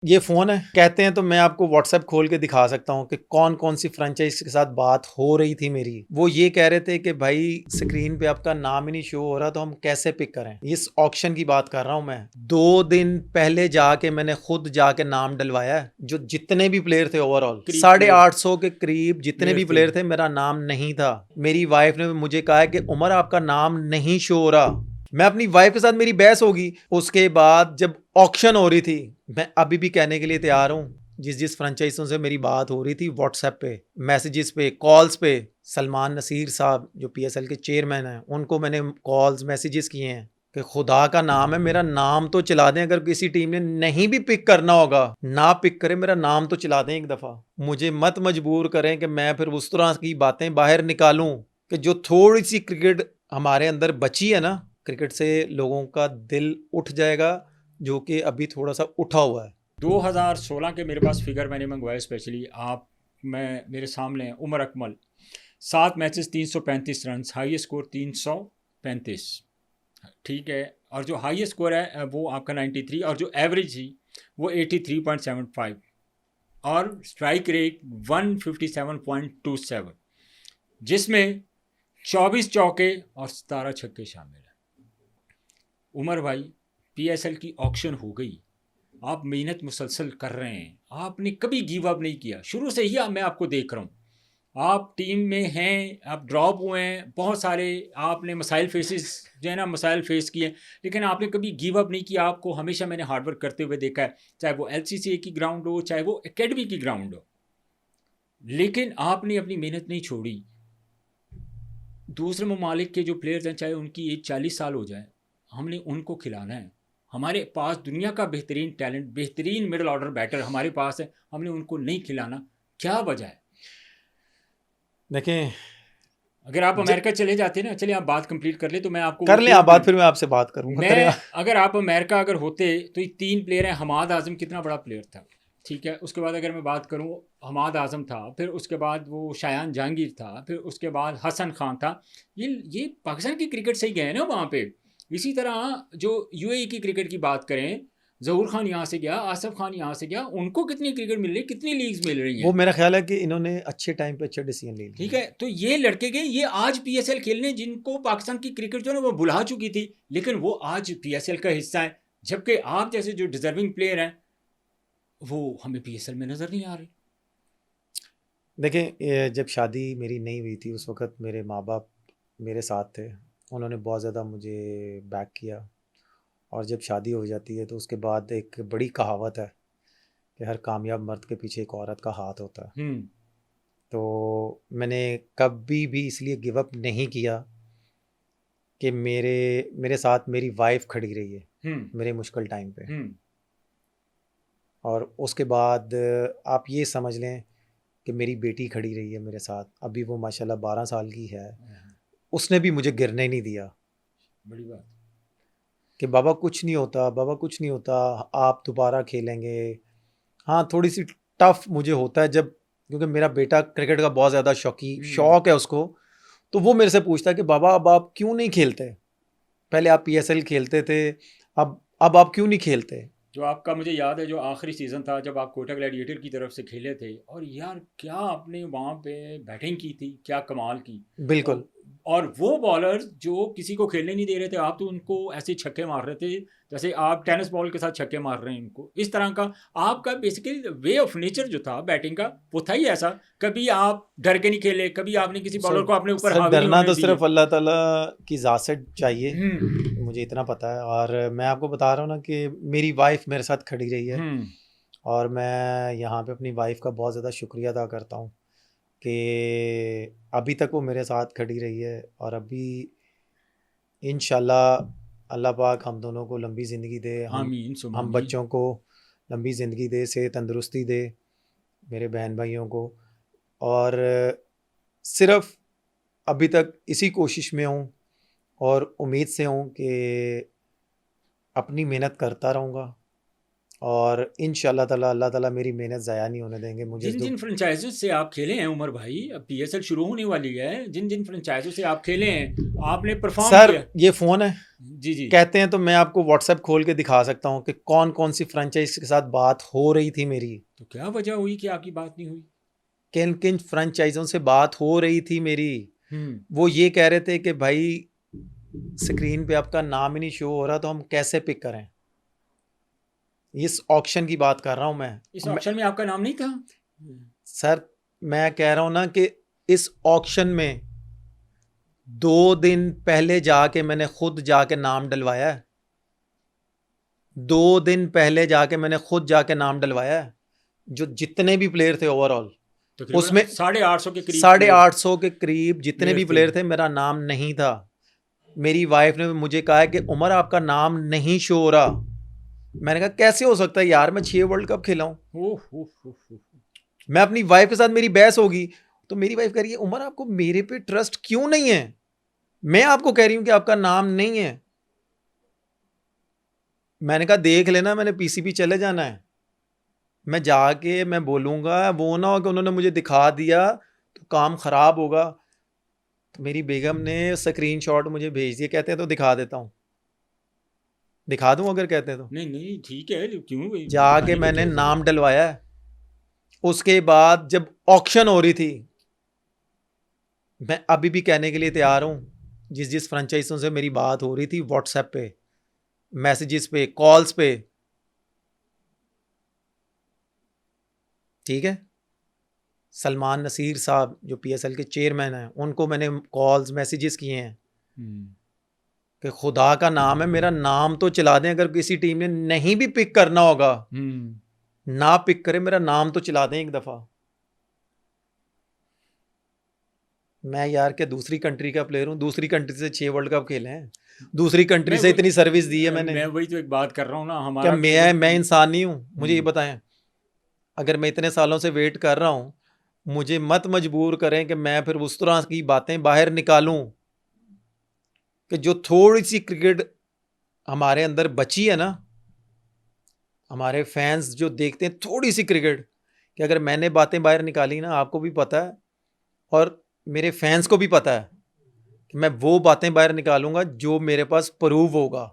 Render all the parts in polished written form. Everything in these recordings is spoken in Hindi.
ये फ़ोन है कहते हैं, तो मैं आपको व्हाट्सएप खोल के दिखा सकता हूँ कि कौन कौन सी फ्रेंचाइज के साथ बात हो रही थी मेरी। वो ये कह रहे थे कि भाई स्क्रीन पे आपका नाम ही नहीं शो हो रहा, तो हम कैसे पिक करें। इस ऑक्शन की बात कर रहा हूँ मैं। 2 दिन पहले जाके मैंने खुद जाके नाम डलवाया है। जो जितने भी प्लेयर थे ओवरऑल करीब 850 के करीब जितने भी प्लेयर थे। प्लेयर थे, मेरा नाम नहीं था। मेरी वाइफ ने मुझे कहा है कि उमर आपका नाम नहीं शो हो रहा। मैं अपनी वाइफ के साथ मेरी बहस होगी। उसके बाद जब ऑक्शन हो रही थी, मैं अभी भी कहने के लिए तैयार हूँ, जिस जिस फ्रेंचाइजों से मेरी बात हो रही थी व्हाट्सएप पे, मैसेजेस पे, कॉल्स पे, सलमान नसीर साहब जो पीएसएल के चेयरमैन हैं, उनको मैंने कॉल्स मैसेजेस किए हैं कि खुदा का नाम है मेरा नाम तो चला दें। अगर किसी टीम ने नहीं भी पिक करना होगा, ना पिक करें, मेरा नाम तो चला दें एक दफ़ा। मुझे मत मजबूर करें कि मैं फिर उस तरह की बातें बाहर निकालूं कि जो थोड़ी सी क्रिकेट हमारे अंदर बची है ना, क्रिकेट से लोगों का दिल उठ जाएगा, जो कि अभी थोड़ा सा उठा हुआ है। 2016 के मेरे पास फिगर मैंने मंगवाए स्पेशली। आप मैं मेरे सामने है Umar Akmal, 7 matches 335 run, highest score 335। ठीक है। और जो हाईएस्ट स्कोर है वो आपका 93, और जो एवरेज थी वो 83.75, और स्ट्राइक रेट 157.27, जिसमें 24 चौके और 17 छक्के शामिल हैं। उमर भाई, पीएसएल की ऑक्शन हो गई, आप मेहनत मुसलसल कर रहे हैं, आपने कभी गिव अप नहीं किया। शुरू से ही मैं आपको देख रहा हूँ, आप टीम में हैं, आप ड्रॉप हुए हैं बहुत सारे, आपने मसाइल फेसिस जो है ना मसाइल फेस किए, लेकिन आपने कभी गिव अप नहीं किया। आपको हमेशा मैंने हार्डवर्क करते हुए देखा है, चाहे वो एलसीसीए की ग्राउंड हो, चाहे वो एकेडमी की ग्राउंड हो, लेकिन आपने अपनी मेहनत नहीं छोड़ी। दूसरे ममालिक के जो प्लेयर्स हैं, चाहे उनकी एज 40 साल हो जाए, हमने उनको खिलाना है। हमारे पास दुनिया का बेहतरीन टैलेंट, बेहतरीन मिडिल ऑर्डर बैटर हमारे पास है, हमने उनको नहीं खिलाना। क्या वजह है? देखें, अगर आप अमेरिका चले जाते ना, चलिए आप बात कंप्लीट कर ले तो मैं आपको वो कर लें आप तीन बात, प्लेयर, फिर मैं आपसे बात करूंगा। करें मैं अगर आप अमेरिका अगर होते तो ये 3 प्लेयर हैं। हमाद आजम कितना बड़ा प्लेयर था, ठीक है। उसके बाद अगर मैं बात करूं, हमाद आजम था, फिर उसके बाद वो शायान जहांगीर था, फिर उसके बाद हसन खान था। ये पाकिस्तान की क्रिकेट से ही गए ना वहाँ पे। इसी तरह जो यूएई की क्रिकेट की बात करें, जहूर खान यहाँ से गया, आसफ खान यहाँ से गया, उनको कितनी क्रिकेट मिल रही, कितनी लीग्स मिल रही वो हैं। मेरा ख्याल है कि इन्होंने अच्छे टाइम पे अच्छे डिसीजन ले लिए ठीक हैं। है, तो ये लड़के गए, ये आज पीएसएल खेलने, जिनको पाकिस्तान की क्रिकेट जो है ना वो भुला चुकी थी, लेकिन वो आज पीएसएल का हिस्सा है। जबकि आप जैसे जो डिजर्विंग प्लेयर हैं वो हमें पीएसएल में नजर नहीं आ रहे। देखें, ये जब शादी मेरी नहीं हुई थी, उस वक्त मेरे माँ बाप मेरे साथ थे। उन्होंने बहुत ज़्यादा मुझे बैक किया। और जब शादी हो जाती है तो उसके बाद एक बड़ी कहावत है कि हर कामयाब मर्द के पीछे एक औरत का हाथ होता है। हम्म। तो मैंने कभी भी इसलिए गिव अप नहीं किया कि मेरे मेरे साथ मेरी वाइफ खड़ी रही है हम्म। मेरे मुश्किल टाइम पे। हम्म। और उसके बाद आप ये समझ लें कि मेरी बेटी खड़ी रही है मेरे साथ। अभी वो माशाल्लाह 12 साल की है। उसने भी मुझे गिरने नहीं दिया बड़ी बात। कि बाबा कुछ नहीं होता, बाबा कुछ नहीं होता, आप दोबारा खेलेंगे। हाँ, थोड़ी सी टफ मुझे होता है जब, क्योंकि मेरा बेटा क्रिकेट का बहुत ज़्यादा शौक है उसको। तो वो मेरे से पूछता है कि बाबा अब आप क्यों नहीं खेलते, पहले आप पीएसएल खेलते थे, अब आप क्यों नहीं खेलते। जो आपका मुझे याद है, जो आखिरी सीज़न था जब आप कोटा ग्लैडिएटर की तरफ से खेले थे, और यार क्या आपने वहाँ पे बैटिंग की थी, क्या कमाल की। बिल्कुल। और वो बॉलर जो किसी को खेलने नहीं दे रहे थे, आप तो उनको ऐसे छक्के मार रहे थे जैसे आप टेनिस बॉल के साथ छक्के मार रहे हैं उनको, इस तरह का आपका बेसिकली वे ऑफ नेचर जो था बैटिंग का, वो था ही ऐसा। कभी आप डर के नहीं खेले, कभी आपने किसी बॉलर सर को अपने ऊपर सर हावी नहीं डरना होने तो दिए। सिर्फ अल्लाह ताला की ज़ात से चाहिए, हम्म। मुझे इतना पता है। और मैं आपको बता रहा हूँ ना कि मेरी वाइफ मेरे साथ खड़ी रही है। हम्म। और मैं यहाँ पे अपनी वाइफ का बहुत ज़्यादा शुक्रिया अदा करता हूँ कि अभी तक वो मेरे साथ खड़ी रही है। और अभी इंशाल्लाह अल्लाह पाक हम दोनों को लंबी ज़िंदगी दे, आमीन सुम हम आमीन। बच्चों को लंबी ज़िंदगी दे, सेहत तंदुरुस्ती दे, मेरे बहन भाइयों को। और सिर्फ अभी तक इसी कोशिश में हूँ और उम्मीद से हूँ कि अपनी मेहनत करता रहूँगा और इंशाल्लाह ताला अल्लाह ताला मेरी मेहनत ज़ाया नहीं होने देंगे मुझे। जिन जिन फ्रेंचाइजों से आप खेले हैं उमर भाई, अब पीएसएल शुरू होने वाली है, जिन जिन फ्रेंचाइजों से आप खेले हैं आपने परफॉर्म सर किया। ये फ़ोन है, जी जी। कहते हैं तो मैं आपको व्हाट्सएप खोल के दिखा सकता हूँ कि कौन कौन सी फ्रेंचाइज के साथ बात हो रही थी मेरी, तो क्या वजह हुई कि आपकी बात नहीं हुई? किन किन फ्रेंचाइजों से बात हो रही थी मेरी। हम्म। वो ये कह रहे थे कि भाई स्क्रीन पे आपका नाम ही नहीं शो हो रहा तो हम कैसे पिक करें। इस ऑक्शन की बात कर रहा हूँ मैं। इस ऑप्शन में आपका नाम नहीं था? सर मैं कह रहा हूँ ना कि इस ऑक्शन में 2 दिन पहले जाके मैंने खुद जाके नाम डलवाया है। 2 दिन पहले जाके मैंने खुद जाके नाम डलवाया है। जो जितने भी प्लेयर थे ओवरऑल उसमें 850 के करीब 850 के करीब जितने भी प्लेयर प्लेयर थे, मेरा नाम नहीं था। मेरी वाइफ ने मुझे कहा है कि उमर आपका नाम नहीं शो हो रहा। मैंने कहा कैसे हो सकता है यार, मैं 6 वर्ल्ड कप खेला हूं। मैं अपनी वाइफ के साथ मेरी बहस होगी तो मेरी वाइफ कह रही है उमर आपको मेरे पे ट्रस्ट क्यों नहीं है। मैं आपको कह रही हूं कि आपका नाम नहीं है। मैंने कहा देख लेना, मैंने पीसीबी चले जाना है, मैं जाके मैं बोलूंगा, वो ना हो कि उन्होंने मुझे दिखा दिया तो काम खराब होगा। तो मेरी बेगम ने स्क्रीनशॉट मुझे भेज दिए, कहते हैं तो दिखा देता हूँ, दिखा दूं अगर कहते हैं तो। नहीं नहीं ठीक है, क्यों जाके मैंने नाम डलवाया है। उसके बाद जब ऑक्शन हो रही थी, मैं अभी भी कहने के लिए तैयार हूं, जिस जिस फ्रेंचाइजों से मेरी बात हो रही थी व्हाट्सएप पे, मैसेजेस पे, कॉल्स पे, ठीक है। सलमान नसीर साहब जो पीएसएल के चेयरमैन हैं, उनको मैंने कॉल्स मैसेजेस किए हैं कि खुदा का नाम है मेरा नाम तो चला दें। अगर किसी टीम ने नहीं भी पिक करना होगा, ना पिक करे, मेरा नाम तो चला दें एक दफा। मैं यार क्या दूसरी कंट्री का प्लेयर हूँ? दूसरी कंट्री से 6 वर्ल्ड कप खेले हैं, दूसरी कंट्री से इतनी सर्विस दी है मैंने। मैं वही तो एक बात कर रहा हूँ ना, क्या हमारा मैं इंसान नहीं हूँ? मुझे ये बताएं, अगर मैं इतने सालों से वेट कर रहा हूँ, मुझे मत मजबूर करें कि मैं फिर उस तरह की बातें बाहर निकालूं कि जो थोड़ी सी क्रिकेट हमारे अंदर बची है ना, हमारे फैंस जो देखते हैं थोड़ी सी क्रिकेट, कि अगर मैंने बातें बाहर निकाली ना, आपको भी पता है और मेरे फैंस को भी पता है कि मैं वो बातें बाहर निकालूंगा जो मेरे पास प्रूव होगा।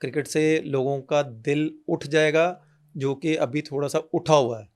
क्रिकेट से लोगों का दिल उठ जाएगा, जो कि अभी थोड़ा सा उठा हुआ है।